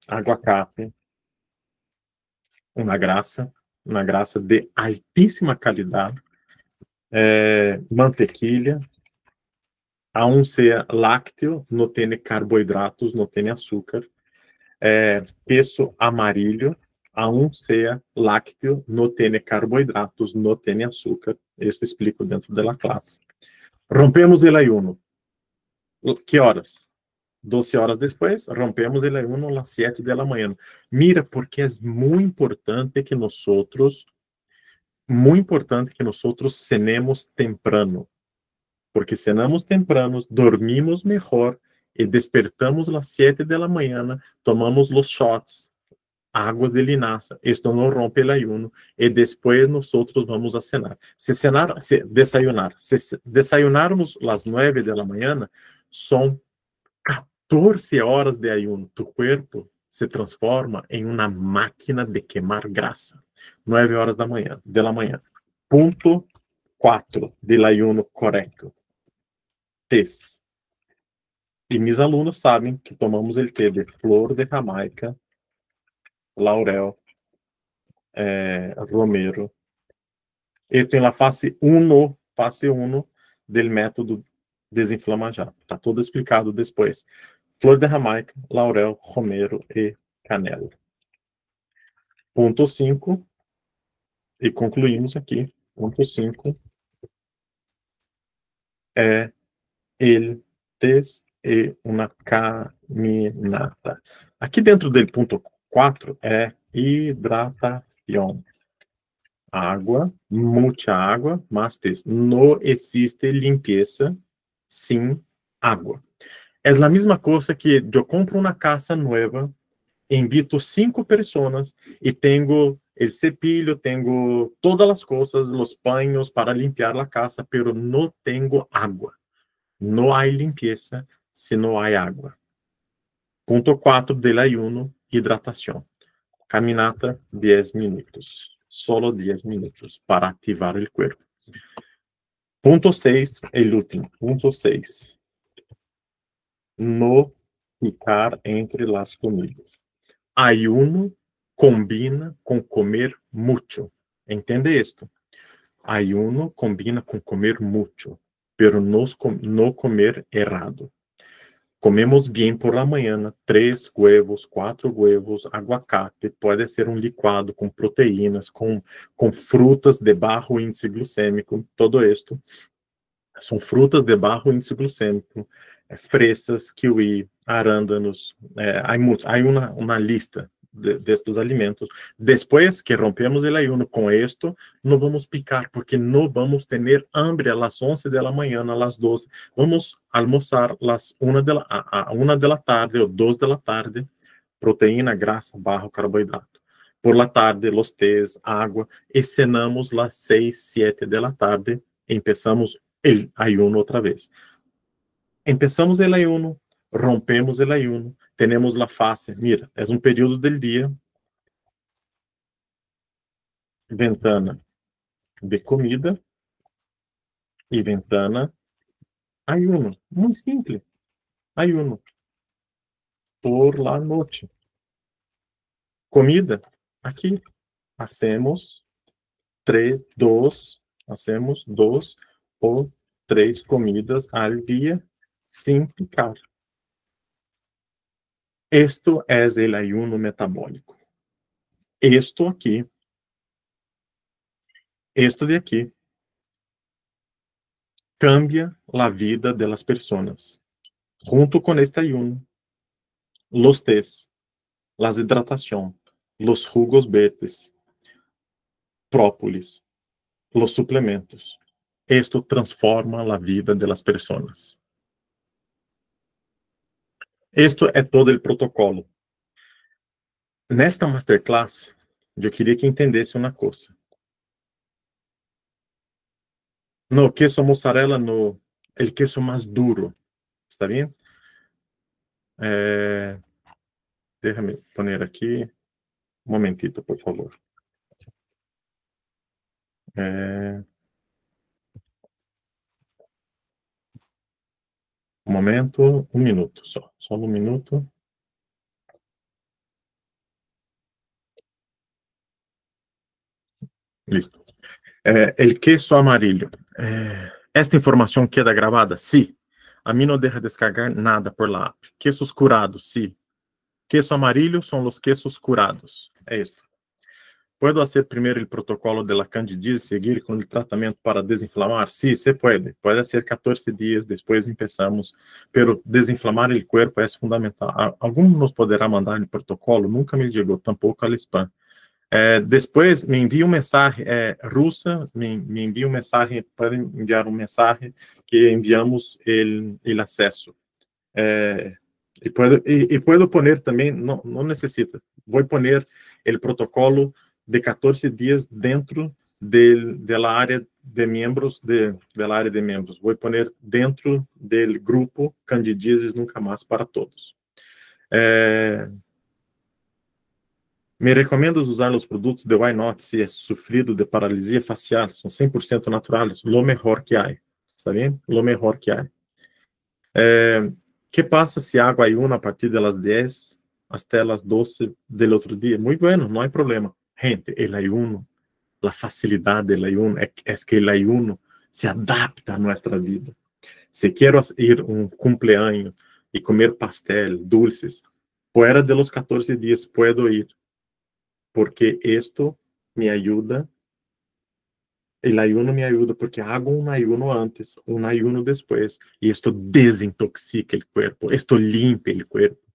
aguacate, uma graça de altíssima qualidade, mantequilla, aún sea lácteo, não tem carboidratos, não tem açúcar, queso amarillo, aún sea lácteo, não tem carboidratos, não tem açúcar. Isso explico dentro da classe. Rompemos el ayuno. ¿Qué horas? 12 horas después, rompemos el ayuno a las 7 de la mañana. Mira, porque es muy importante que nosotros muy importante que nosotros cenemos temprano, porque cenamos temprano, dormimos mejor y despertamos a las 7 de la mañana, tomamos los shots, aguas de linaza, esto no rompe el ayuno y después nosotros vamos a cenar. Se desayunarmos las 9 de la mañana, son 14 horas de ayuno. Tu cuerpo se transforma en una máquina de quemar grasa. 9 horas de la mañana. Punto 4 del ayuno correcto. Tés. E mis alunos sabem que tomamos el té de flor de Jamaica, laurel, romero. Esto em la fase 1 del método desinflama já. Está tudo explicado depois. Flor de Jamaica, laurel, romero e canela. Ponto 5. E concluímos aqui. Ponto 5 é el test e uma caminata. Aqui dentro do ponto 4 é hidratação. Água, muita água, mas não existe limpeza sem água. É a mesma coisa que eu compro uma casa nova, invito 5 pessoas e tenho o cepilho, tenho todas as coisas, os paños para limpar a casa, pero não tenho água. Não há limpeza se não há água. Ponto 4 del ayuno, hidratação. Caminata, 10 minutos. Solo 10 minutos para ativar o corpo. Ponto 6, el último. Ponto 6. No ficar entre las comidas. Ayuno combina com comer mucho. Entende esto? Ayuno combina com comer mucho, pero no comer errado. Comemos bem por la manhã, 3 huevos, 4 huevos, aguacate, pode ser licuado com proteínas, com frutas de baixo índice glicêmico, todo isto. São frutas de baixo índice glicêmico, fresas, kiwi, arándanos, há uma lista destes alimentos. Depois que rompemos o ayuno com isto, não vamos picar, porque não vamos ter hambre às 11 da manhã, às 12. Vamos almoçar às 1 da tarde ou 2 da tarde, proteína, grasa, baixo carboidrato. Por la tarde, los tés, água, e cenamos às 6, 7 da tarde, empezamos o ayuno outra vez. Empezamos o ayuno, rompemos o ayuno, temos a fase, mira, é período do dia, ventana de comida e ventana ayuno, muito simples, ayuno, por la noite. Comida, aqui, hacemos 2 ou 3 comidas al dia, sem picar. Esto es el ayuno metabólico. Esto de aqui, cambia a vida de las personas. Junto con este ayuno, los tés, las hidratación, los jugos verdes, própolis, los suplementos. Esto transforma a vida de las personas. Esto é todo o protocolo. Nesta masterclass, eu queria que entendesse uma coisa. No queso mozzarella, no, el queso más duro. ¿Está bien? Déjame poner aqui. Um momentito, por favor. Um momento, um minuto só. Só um minuto. Listo. El queso amarillo. Esta informação queda gravada? Sí. A mim não deixa descargar nada por la app. Quesos curados, sí. Queso amarillo são os quesos curados. É isto. ¿Puedo hacer primero el protocolo de la candidíase y seguir con el tratamiento para desinflamar? Sí, se puede. Puede hacer 14 días, después empezamos. Pero desinflamar el cuerpo es fundamental. ¿Alguno nos poderá mandar el protocolo? Nunca me llegó, tampoco al spam. Después me envia um mensagem russa, me envia um mensagem, podem enviar um mensagem que enviamos o acesso. E puedo poner também, não necessita, vou poner o protocolo de 14 dias dentro da área de membros, da área de membros. Vou poner dentro do grupo Candidíases Nunca Mais para Todos. Me recomendas usar os produtos de Why Not se é sofrido de paralisia facial? São 100% naturais, lo mejor que há. Está bem? Lo mejor que há. Que passa se hago ayuno a partir de las 10 hasta las 12 del otro día? Muy bueno, no hay problema. Gente, el ayuno, la facilidad del ayuno es que el ayuno se adapta a nuestra vida. Si quiero ir un cumpleaños y comer pastel, dulces, fuera de los 14 días puedo ir, porque esto me ayuda. El ayuno me ayuda porque hago un ayuno antes, un ayuno después, y esto desintoxica el cuerpo, esto limpia el cuerpo.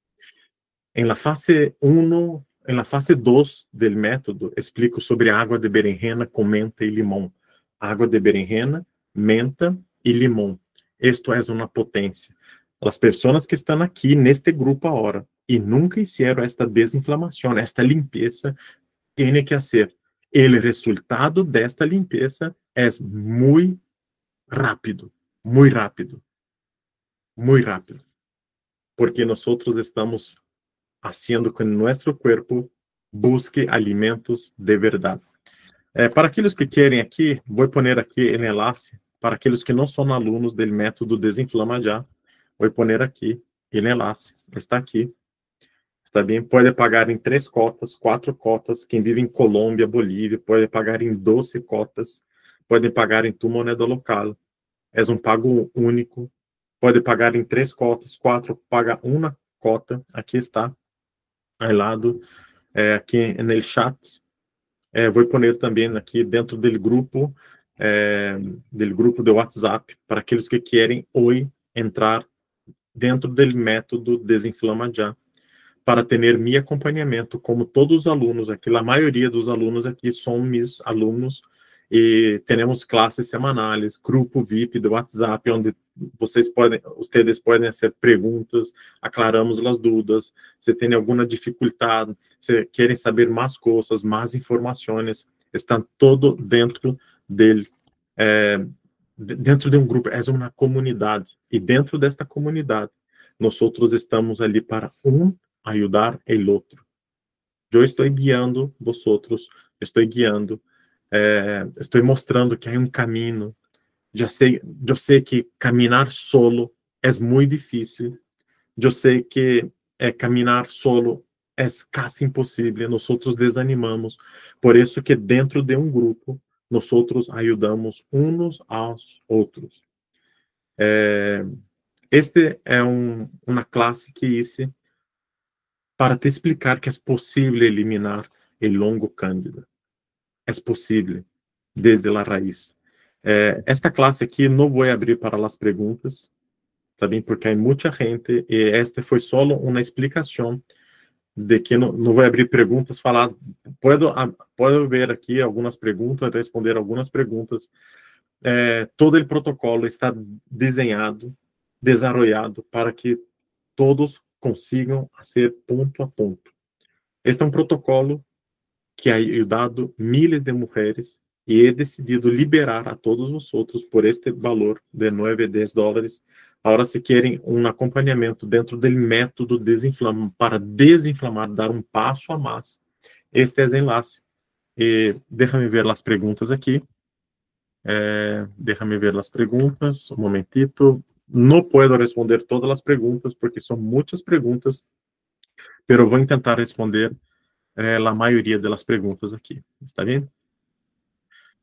En la fase 1, en la fase 2 del método, explico sobre água de berenjena com menta e limão. Água de berenjena, menta e limão. Esto é uma potência. As pessoas que estão aqui neste grupo agora e nunca hicieron esta desinflamação, esta limpeza, têm que fazer. O resultado desta limpeza é muito rápido, muito rápido, muito rápido, porque nós estamos fazendo com que nosso corpo busque alimentos de verdade. Para aqueles que querem aqui, vou pôr aqui o enlace, para aqueles que não são alunos do método Desinflama Já, vou pôr aqui o enlace, está aqui. Está bem? Pode pagar em 3 cotas, 4 cotas. Quem vive em Colômbia, Bolívia, pode pagar em 12 cotas. Pode pagar em tua moneda local. É um pago único. Pode pagar em 3 cotas, 4, paga uma cota. Aqui está, ao lado, aqui no chat. Vou pôr também aqui dentro do grupo de WhatsApp, para aqueles que querem hoje entrar dentro do método Desinflama Já, para ter meu acompanhamento, como todos os alunos aqui, a maioria dos alunos aqui são meus alunos, e temos classes semanais, grupo VIP do WhatsApp, onde vocês podem fazer perguntas, aclaramos as dúvidas, se tem alguma dificuldade, se querem saber mais coisas, mais informações, estão todo dentro de um grupo, é uma comunidade, e dentro desta comunidade, nós estamos ali para ajudar o outro. Eu estou guiando vosotros, estou guiando, estou mostrando que há um caminho. Eu sei que caminhar solo é muito difícil. Eu sei que caminhar solo é quase impossível. Nós desanimamos. Por isso que dentro de um grupo, nós ajudamos uns aos outros. Este é uma classe que hice para te explicar que é possível eliminar o longo cândida. É possível, desde a raiz. Esta classe aqui não vou abrir para as perguntas, tá bem? Porque há muita gente, e esta foi só uma explicação de que não vou abrir perguntas, falar, posso ver aqui algumas perguntas, responder algumas perguntas. Todo o protocolo está desenhado, desenvolvido para que todos consigam fazer ponto a ponto. Este é um protocolo que ha ajudado miles de mulheres e he decidido liberar a todos os outros por este valor de 9 a 10 dólares. Agora, se querem um acompanhamento dentro do método para desinflamar, dar um passo a mais, este é o enlace. E deixa-me ver as perguntas aqui. Deixa-me ver as perguntas, um momentito. Não posso responder todas as perguntas, porque são muitas perguntas, mas vou tentar responder a maioria das perguntas aqui. Está bem?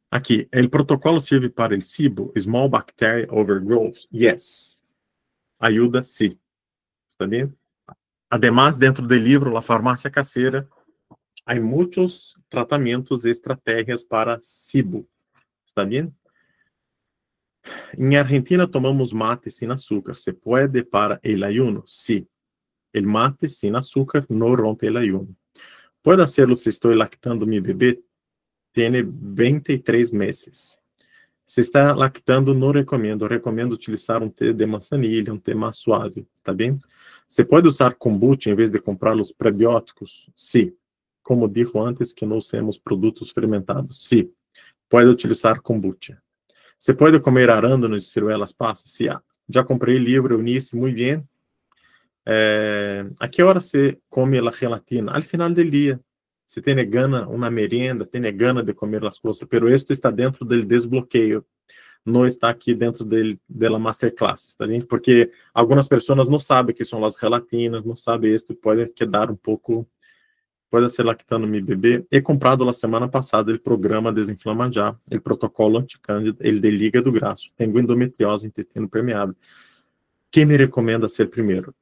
Aqui, o protocolo serve para o SIBO, Small Bacteria Overgrowth? Yes. Ajuda, sim. Está bem? Además, dentro do livro, La Farmácia Caseira, há muitos tratamentos e estratégias para SIBO. Está bem? Em Argentina, tomamos mate sem açúcar. ¿Se pode para el ayuno? Sí. El mate sin azúcar no rompe el ayuno. Puedo hacerlo si estoy lactando mi bebé. Tiene 23 meses. Se está lactando, não recomendo. Eu recomendo utilizar um té de manzanilha, um té mais suave, está bem? Você pode usar kombucha em vez de comprar os prebióticos? Sim. Como disse antes, que não usemos produtos fermentados. Sim. Pode utilizar kombucha. Você pode comer arándanos e ciruelas passas? Sim. Já comprei livro, Eunice, muito bem. A que hora você come a gelatina? Al final do dia. Você tem gana uma merienda, tem gana de comer as coisas, pero esto está dentro do desbloqueio, não está aqui dentro da masterclass, está bem? Porque algumas pessoas não sabem que são as gelatinas, não sabem isso, pode quedar um pouco, pode ser lactando meu bebê. He comprado na semana passada o programa Desinflama Já, o protocolo anticândida, ele de hígado grasso, tenho endometriose, intestino permeável. Quem me recomenda ser primeiro?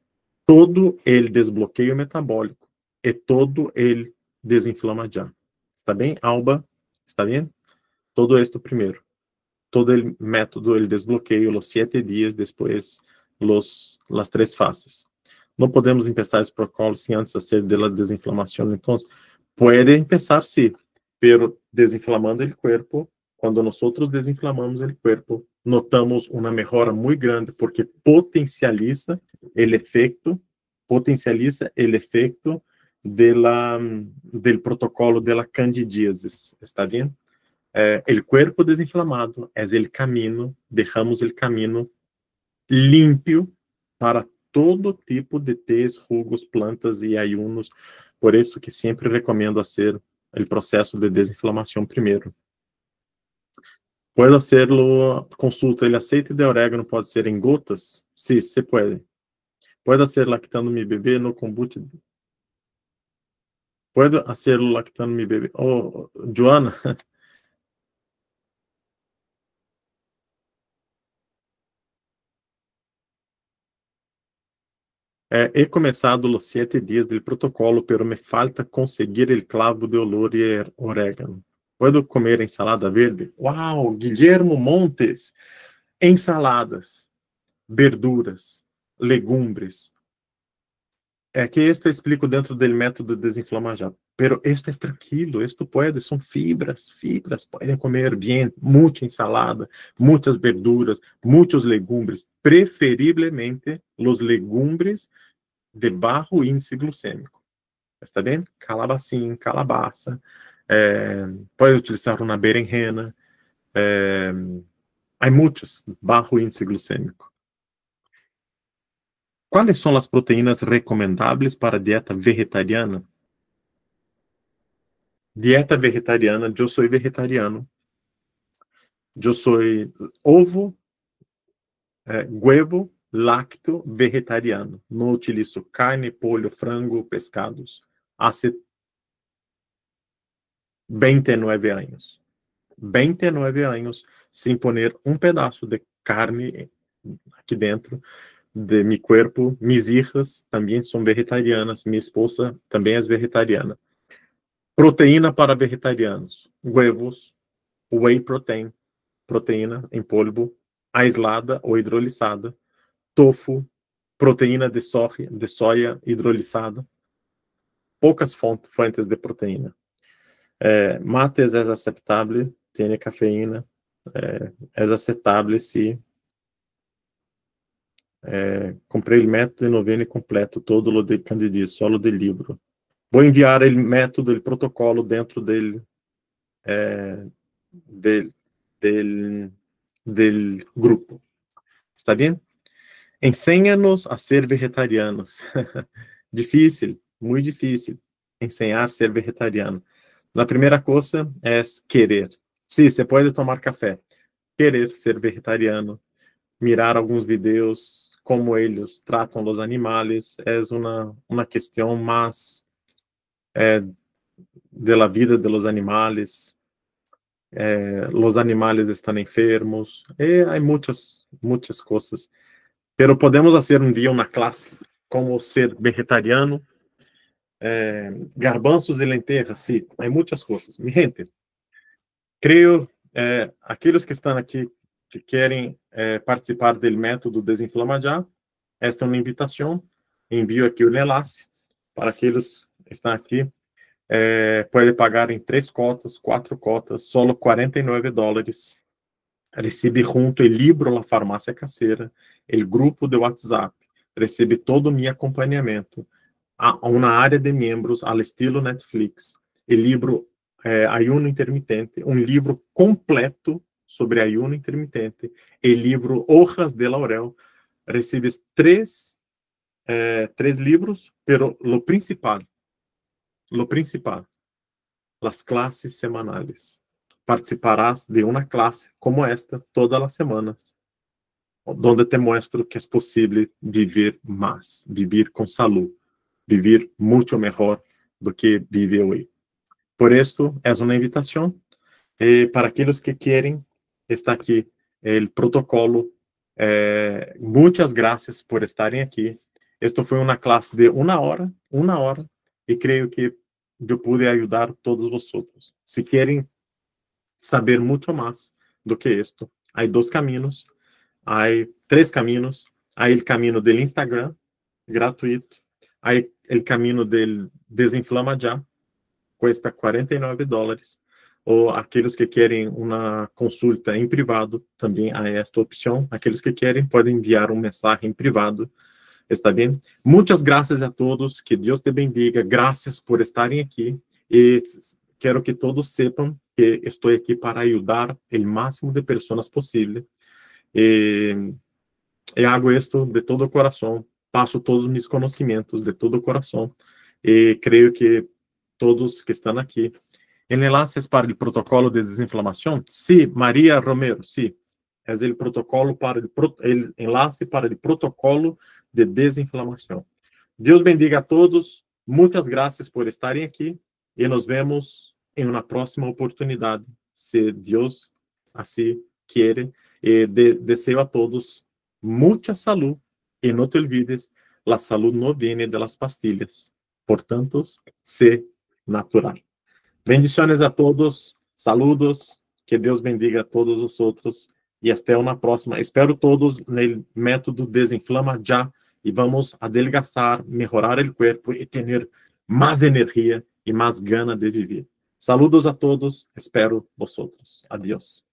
Todo ele desbloqueio metabólico e todo ele desinflama já. Está bem, Alba? Está bem? Todo esto primeiro. Todo el método, el desbloqueio, los 7 dias depois, las 3 fases. Não podemos começar esse protocolo sem antes fazer de la desinflamação. Então, pode começar sim, pero desinflamando o corpo, quando nós desinflamamos o corpo, notamos uma melhora muito grande, porque potencializa o efeito del protocolo de la candidíase. Está bem? El cuerpo desinflamado es el camino, dejamos el camino limpio para todo tipo de tés, jugos, plantas e ayunos. Por isso que sempre recomendo fazer o processo de desinflamação primeiro. Pode hacerlo, consulta, el aceite de orégano pode ser em gotas? Sim, se pode. Pode ser lactando mi bebê no kombucha. Pode hacerlo lactando mi bebê. Oh, Joana, he começado os 7 dias do protocolo, pero me falta conseguir el clavo de olor e orégano. Puedo comer ensalada verde? Uau, Guilhermo Montes! Ensaladas, verduras, legumbres. Que esto explico dentro do método desinflamar já. Pero esto é tranquilo, esto pode, são fibras, podem comer bem, muita ensalada, muitas verduras, muitos legumbres, preferivelmente os legumbres de bajo índice glucêmico. Está bem? Calabacín, calabaça, pode utilizar uma berenjena, há muitos bajo índice glucêmico. Quais são as proteínas recomendáveis para dieta vegetariana? Dieta vegetariana, eu sou vegetariano. Eu sou ovo, huevo, lácteo vegetariano. Não utilizo carne, pollo, frango, pescados. Há 29 anos. 29 anos sem poner um pedaço de carne aqui dentro de meu corpo. Mis hijas também são vegetarianas. Minha esposa também é vegetariana. Proteína para vegetarianos: huevos, whey protein, proteína em polvo, aislada ou hidrolisada, tofu, proteína de soja hidrolisada, poucas fontes de proteína. Mates é aceitável, tem cafeína, é aceitável se comprei o método de novena completo, todo o de candidíase, solo de livro. Vou enviar o método, o protocolo dentro del grupo. Está bem? Ensina-nos a ser vegetarianos. Difícil, muito difícil ensinar a ser vegetariano. A primeira coisa é querer. Sim, você pode tomar café. Querer ser vegetariano. Mirar alguns vídeos, como eles tratam os animais, é uma questão mais da vida dos animais. Os animais estão enfermos. Há muitas coisas. Pero podemos fazer um dia uma classe como ser vegetariano, garbanzos e lentejas, sim, há muitas coisas. Mi gente, creio, aqueles que estão aqui que querem participar do método Desinflama Já, esta é uma invitação, envio aqui o enlace para aqueles que estão aqui. Pode pagar em 3 cotas, 4 cotas, solo $49. Recebe junto o livro La Farmácia Caseira, o grupo de WhatsApp, recebe todo o meu acompanhamento, uma área de membros ao estilo Netflix, o livro Ayuno Intermitente, um livro completo sobre ayuno intermitente, o livro Hojas de Laurel. Recebes 3 livros, pero lo principal, las clases semanales. Participarás de uma classe como esta todas as semanas, onde te muestro que é possível viver mais, viver com saúde, viver muito melhor do que vive hoje. Por isso, é uma invitação para aqueles que querem. Está aqui o protocolo. Muitas graças por estarem aqui. Esta foi uma classe de uma hora, e creio que eu pude ajudar todos vocês. Se querem saber muito mais do que isto, há 2 caminhos, há 3 caminhos. Há o caminho do Instagram, gratuito. Há o caminho do Desinflama Já, custa $49. Ou aqueles que querem uma consulta em privado, também há esta opção. Aqueles que querem podem enviar mensagem em privado. Está bem? Muitas graças a todos, que Deus te bendiga, graças por estarem aqui, e quero que todos sepam que estou aqui para ajudar o máximo de pessoas possível, e hago isto de todo o coração, passo todos os meus conhecimentos de todo o coração, e creio que todos que estão aqui, enlaces para o protocolo de desinflamação, sim, Maria Romero, sim, é o protocolo para o enlace para o protocolo de desinflamação. Deus bendiga a todos, muitas graças por estarem aqui, e nos vemos em uma próxima oportunidade, se Deus assim quer. E desejo a todos muita saúde, e não te olvides, a saúde não vem de las pastilhas, portanto, sé natural. Bendiciones a todos, saludos, que Deus bendiga a todos os outros, e até uma próxima. Espero todos no método Desinflama Já, e vamos adelgazar, melhorar o corpo e ter mais energia e mais gana de viver. Saludos a todos, espero vosotros. Adiós.